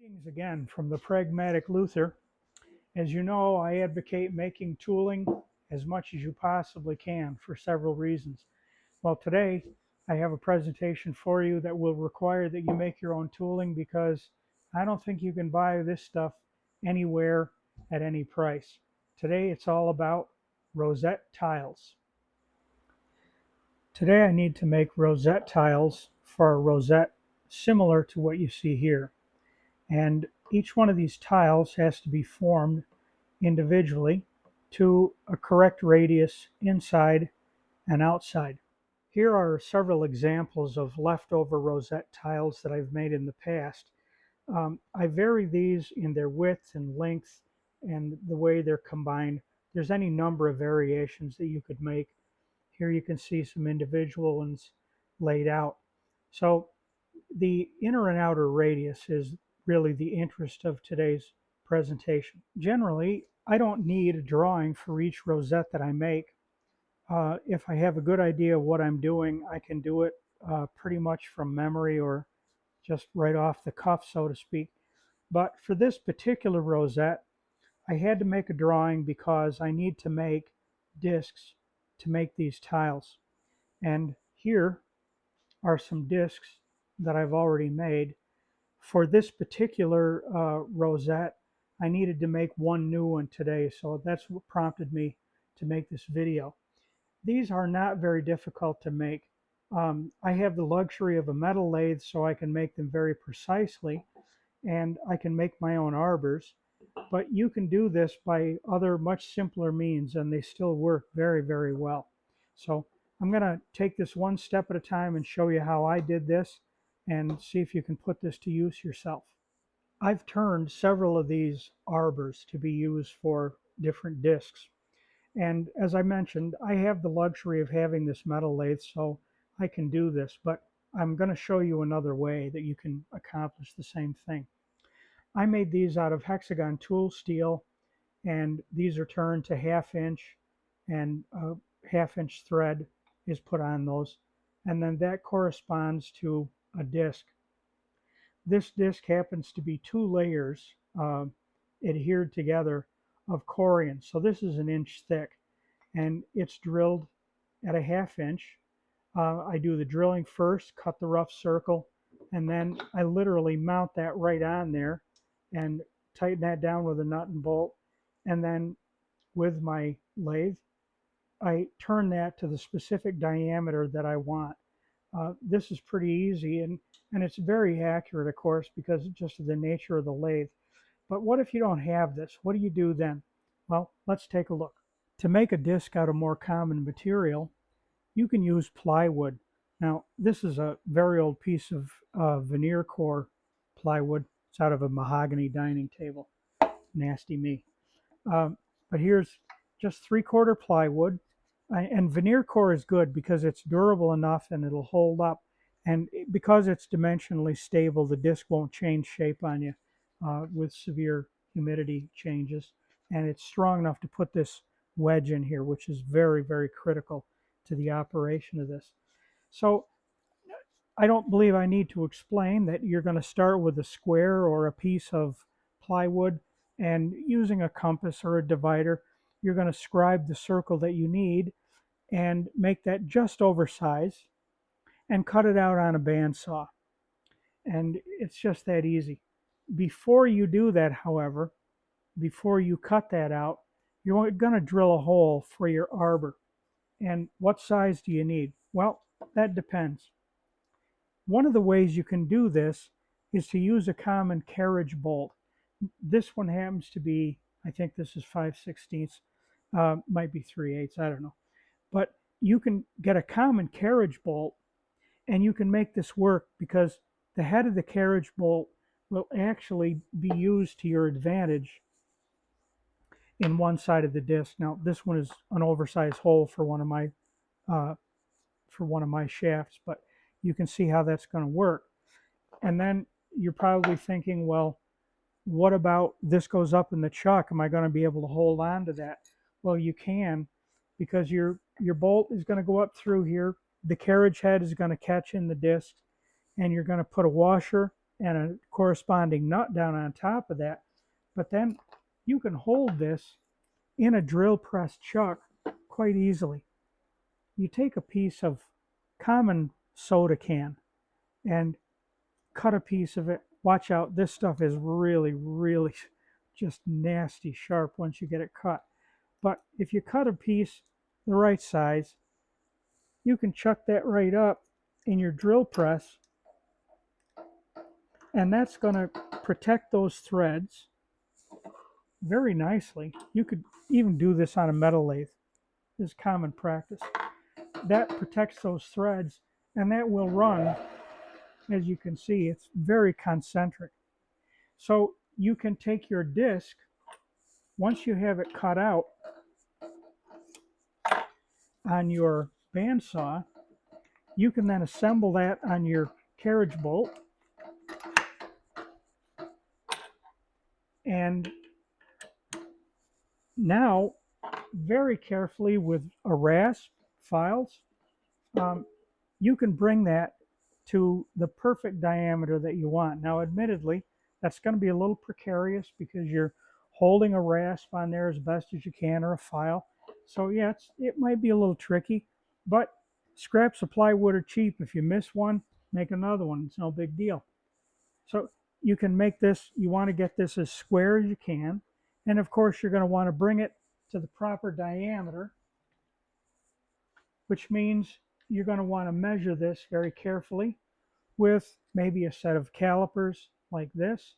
Greetings again from the Pragmatic Luther. As you know, I advocate making tooling as much as you possibly can for several reasons. Well, today I have a presentation for you that will require that you make your own tooling because I don't think you can buy this stuff anywhere at any price. Today it's all about rosette tiles. Today I need to make rosette tiles for a rosette similar to what you see here. And each one of these tiles has to be formed individually to a correct radius inside and outside. Here are several examples of leftover rosette tiles that I've made in the past. I vary these in their width and length and the way they're combined. There's any number of variations that you could make. Here you can see some individual ones laid out. So the inner and outer radius is really the interest of today's presentation. Generally, I don't need a drawing for each rosette that I make. If I have a good idea of what I'm doing, I can do it pretty much from memory or just right off the cuff, so to speak. But for this particular rosette, I had to make a drawing because I need to make discs to make these tiles. And here are some discs that I've already made. For this particular rosette, I needed to make one new one today, so that's what prompted me to make this video. These are not very difficult to make. I have the luxury of a metal lathe, so I can make them very precisely, and I can make my own arbors. But you can do this by other much simpler means, and they still work very, very well. So I'm going to take this one step at a time and show you how I did this and see if you can put this to use yourself. I've turned several of these arbors to be used for different discs. And as I mentioned, I have the luxury of having this metal lathe, so I can do this, but I'm going to show you another way that you can accomplish the same thing. I made these out of hexagon tool steel, and these are turned to 1/2 inch, and a 1/2 inch thread is put on those, and then that corresponds to a disc. This disc happens to be 2 layers adhered together of corian, so this is 1 inch thick, and it's drilled at a 1/2 inch. I do the drilling first, cut the rough circle, and then I literally mount that right on there and tighten that down with a nut and bolt, and then with my lathe I turn that to the specific diameter that I want. This is pretty easy, and it's very accurate, of course, because just of the nature of the lathe. But what if you don't have this? What do you do then? Well, let's take a look. To make a disc out of more common material, you can use plywood. Now, this is a very old piece of veneer core plywood. It's out of a mahogany dining table. Nasty me. But here's just 3/4 plywood. And veneer core is good because it's durable enough and it'll hold up. And because it's dimensionally stable, the disc won't change shape on you with severe humidity changes. And it's strong enough to put this wedge in here, which is very, very critical to the operation of this. So I don't believe I need to explain that you're going to start with a square or a piece of plywood, and using a compass or a divider, you're going to scribe the circle that you need and make that just oversized and cut it out on a bandsaw. And it's just that easy. Before you do that, however, before you cut that out, you're going to drill a hole for your arbor. And what size do you need? Well, that depends. One of the ways you can do this is to use a common carriage bolt. This one happens to be, I think this is 5/16, might be 3/8, I don't know. But you can get a common carriage bolt and you can make this work because the head of the carriage bolt will actually be used to your advantage in one side of the disc. Now, this one is an oversized hole for one of my shafts, but you can see how that's going to work. And then you're probably thinking, well, what about this goes up in the chuck? Am I going to be able to hold on to that? Well, you can, because your bolt is going to go up through here. The carriage head is going to catch in the disc, and you're going to put a washer and a corresponding nut down on top of that. But then you can hold this in a drill press chuck quite easily. You take a piece of common soda can and cut a piece of it. Watch out, this stuff is really, really just nasty sharp once you get it cut. But if you cut a piece the right size, you can chuck that right up in your drill press, and that's going to protect those threads very nicely. You could even do this on a metal lathe. This is common practice. That protects those threads, and that will run, as you can see, it's very concentric. So you can take your disc, once you have it cut out on your bandsaw, you can then assemble that on your carriage bolt, and now very carefully with a rasp files, you can bring that to the perfect diameter that you want. Now, admittedly, that's going to be a little precarious because you're holding a rasp on there as best as you can, or a file. So yeah, it might be a little tricky, but scraps of plywood are cheap. If you miss one, make another one. It's no big deal. So you can make this, you want to get this as square as you can. And of course, you're going to want to bring it to the proper diameter, which means you're going to want to measure this very carefully with maybe a set of calipers like this,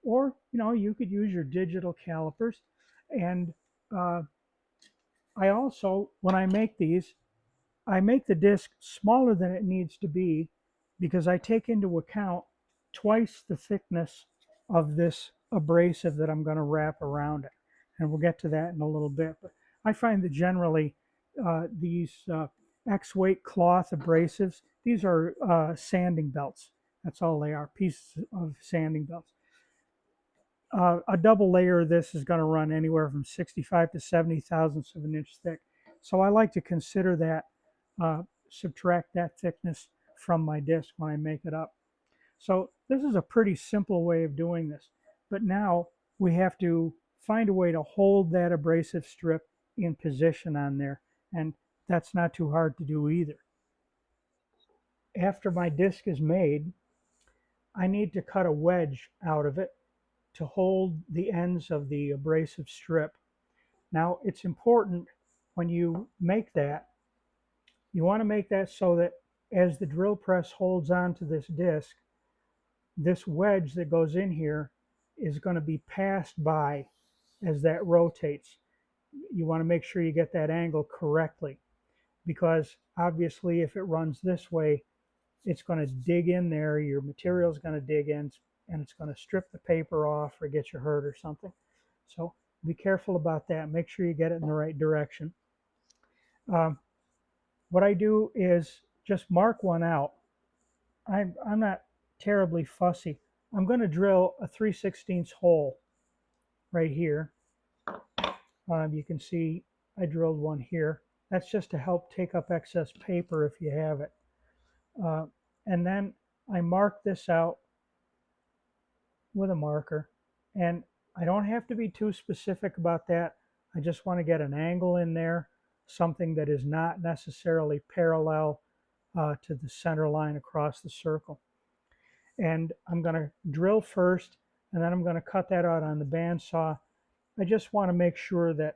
or you could use your digital calipers. And I also, when I make these, I make the disc smaller than it needs to be because I take into account twice the thickness of this abrasive that I'm going to wrap around it. And we'll get to that in a little bit. But I find that generally these X-weight cloth abrasives, these are sanding belts. That's all they are, pieces of sanding belts. A double layer of this is going to run anywhere from 65 to 70 thousandths of an inch thick. So I like to consider that, subtract that thickness from my disc when I make it up. So this is a pretty simple way of doing this. But now we have to find a way to hold that abrasive strip in position on there. And that's not too hard to do either. After my disc is made, I need to cut a wedge out of it to hold the ends of the abrasive strip. Now, it's important when you make that, you want to make that so that as the drill press holds onto this disc, this wedge that goes in here is going to be passed by as that rotates. You want to make sure you get that angle correctly, because obviously if it runs this way, it's going to dig in there, your material is going to dig in, and it's going to strip the paper off or get you hurt or something. So be careful about that. Make sure you get it in the right direction. What I do is just mark one out. I'm not terribly fussy. I'm going to drill a 3/16 hole right here. You can see I drilled one here. That's just to help take up excess paper if you have it. And then I mark this out with a marker, and I don't have to be too specific about that. I just want to get an angle in there, something that is not necessarily parallel to the center line across the circle. And I'm going to drill first, and then I'm going to cut that out on the bandsaw. I just want to make sure that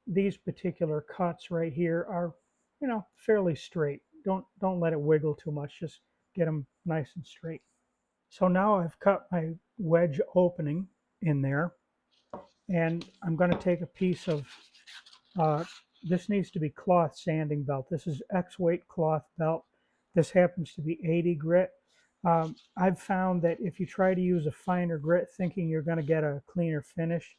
these particular cuts right here are, fairly straight. Don't let it wiggle too much. Just get them nice and straight. So now I've cut my wedge opening in there, and I'm going to take a piece of, this needs to be cloth sanding belt. This is X-weight cloth belt. This happens to be 80 grit. I've found that if you try to use a finer grit thinking you're going to get a cleaner finish,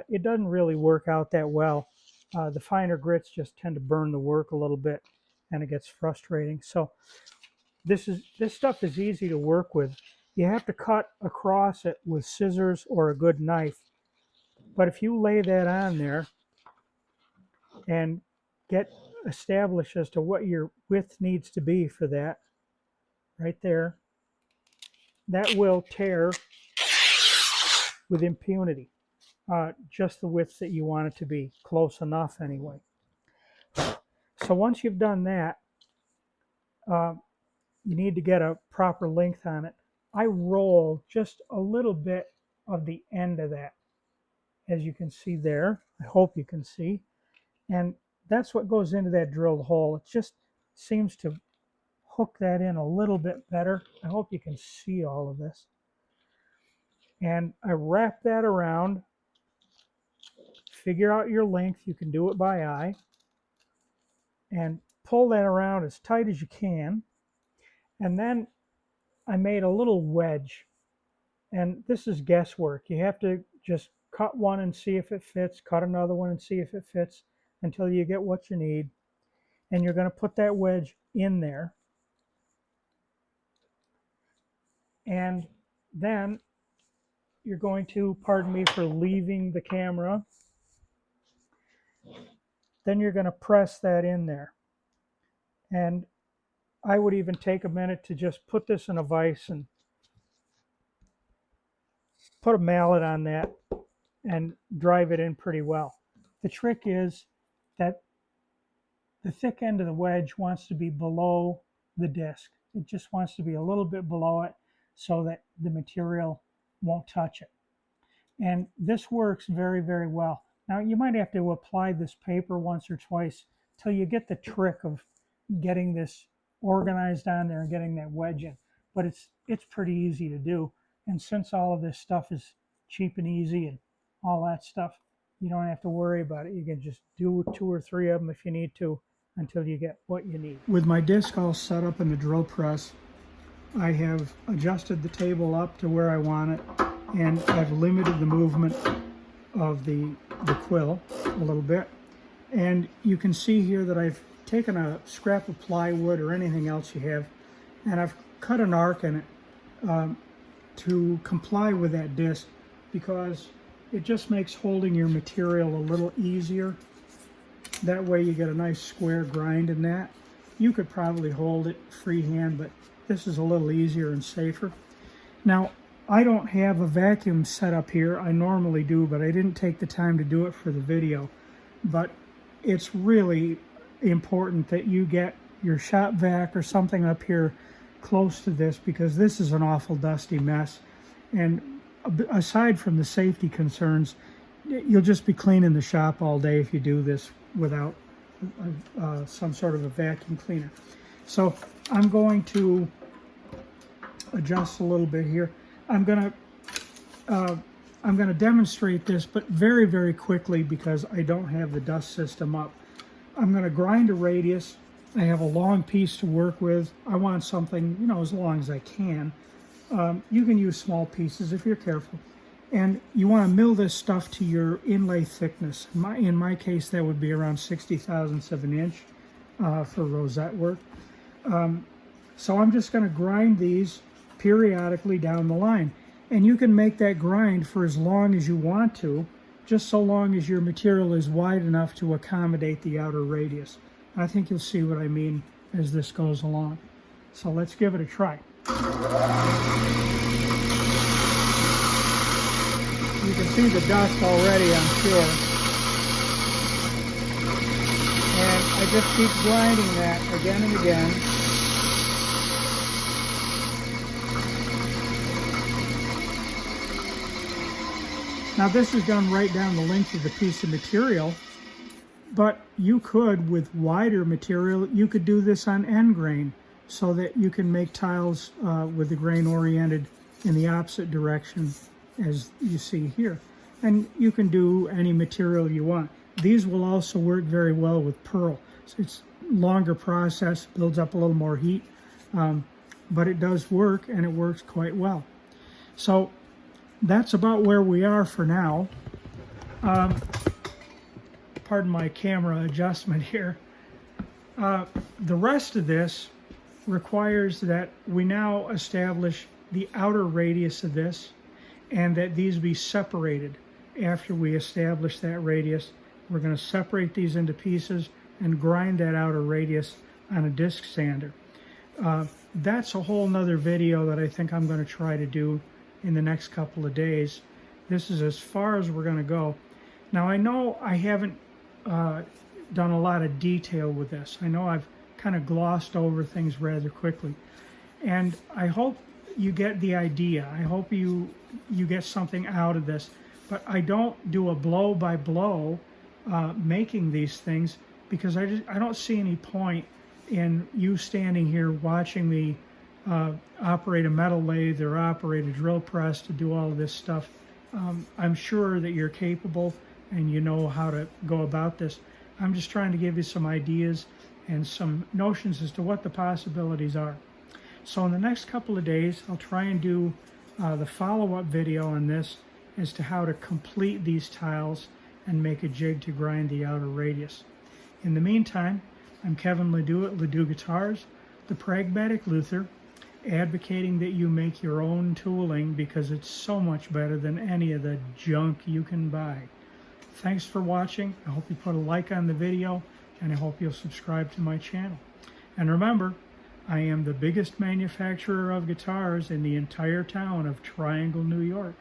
it doesn't really work out that well. The finer grits just tend to burn the work a little bit, and it gets frustrating. So this stuff is easy to work with. You have to cut across it with scissors or a good knife. But if you lay that on there and get established as to what your width needs to be for that, right there, that will tear with impunity. Just the width that you want it to be, close enough anyway. So once you've done that, you need to get a proper length on it. I roll just a little bit of the end of that, as you can see there. I hope you can see. And that's what goes into that drilled hole. It just seems to hook that in a little bit better. I hope you can see all of this. And I wrap that around, figure out your length. You can do it by eye, and pull that around as tight as you can. And then I made a little wedge, and this is guesswork. You have to just cut one and see if it fits, cut another one and see if it fits until you get what you need. And you're going to put that wedge in there. And then you're going to, pardon me for leaving the camera, then you're going to press that in there. And I would even take a minute to just put this in a vise and put a mallet on that and drive it in pretty well. The trick is that the thick end of the wedge wants to be below the disc. It just wants to be a little bit below it so that the material won't touch it. And this works very, very well. Now you might have to apply this paper once or twice till you get the trick of getting this organized on there and getting that wedge in. But it's pretty easy to do. And since all of this stuff is cheap and easy and all that stuff, you don't have to worry about it. You can just do 2 or 3 of them if you need to until you get what you need. With my disc all set up in the drill press, I have adjusted the table up to where I want it, and I've limited the movement of the quill a little bit. And you can see here that I've taken a scrap of plywood or anything else you have, and I've cut an arc in it to comply with that disc, because it just makes holding your material a little easier. That way you get a nice square grind in that. You could probably hold it freehand, but this is a little easier and safer. Now, I don't have a vacuum set up here. I normally do, but I didn't take the time to do it for the video. But it's really important that you get your shop vac or something up here close to this, because this is an awful dusty mess. And aside from the safety concerns, you'll just be cleaning the shop all day if you do this without some sort of a vacuum cleaner. So I'm going to adjust a little bit here. I'm going to demonstrate this, but very, very quickly, because I don't have the dust system up. I'm going to grind a radius. I have a long piece to work with. I want something, as long as I can. You can use small pieces if you're careful. And you want to mill this stuff to your inlay thickness. In my case, that would be around 60 thousandths of an inch for rosette work. So I'm just going to grind these periodically down the line. And you can make that grind for as long as you want to, just so long as your material is wide enough to accommodate the outer radius. I think you'll see what I mean as this goes along. So let's give it a try. You can see the dust already, I'm sure. And I just keep grinding that again and again. Now this is done right down the length of the piece of material, but you could, with wider material, you could do this on end grain so that you can make tiles with the grain oriented in the opposite direction as you see here. And you can do any material you want. These will also work very well with pearl. So it's a longer process, builds up a little more heat, but it does work, and it works quite well. So that's about where we are for now. Pardon my camera adjustment here. The rest of this requires that we now establish the outer radius of this, and that these be separated. After we establish that radius, we're going to separate these into pieces and grind that outer radius on a disc sander. that's a whole nother video that I think I'm going to try to do in the next couple of days. This is as far as we're going to go. Now, I know I haven't done a lot of detail with this. I know I've kind of glossed over things rather quickly. And I hope you get the idea. I hope you get something out of this. But I don't do a blow-by-blow making these things, because I don't see any point in you standing here watching me operate a metal lathe or operate a drill press to do all of this stuff. I'm sure that you're capable and you know how to go about this. I'm just trying to give you some ideas and some notions as to what the possibilities are. So in the next couple of days, I'll try and do the follow-up video on this as to how to complete these tiles and make a jig to grind the outer radius. In the meantime, I'm Kevin Ledoux at Ledoux Guitars, the Pragmatic Luther, advocating that you make your own tooling because it's so much better than any of the junk you can buy. Thanks for watching. I hope you put a like on the video, and I hope you'll subscribe to my channel. And remember, I am the biggest manufacturer of guitars in the entire town of Triangle, New York.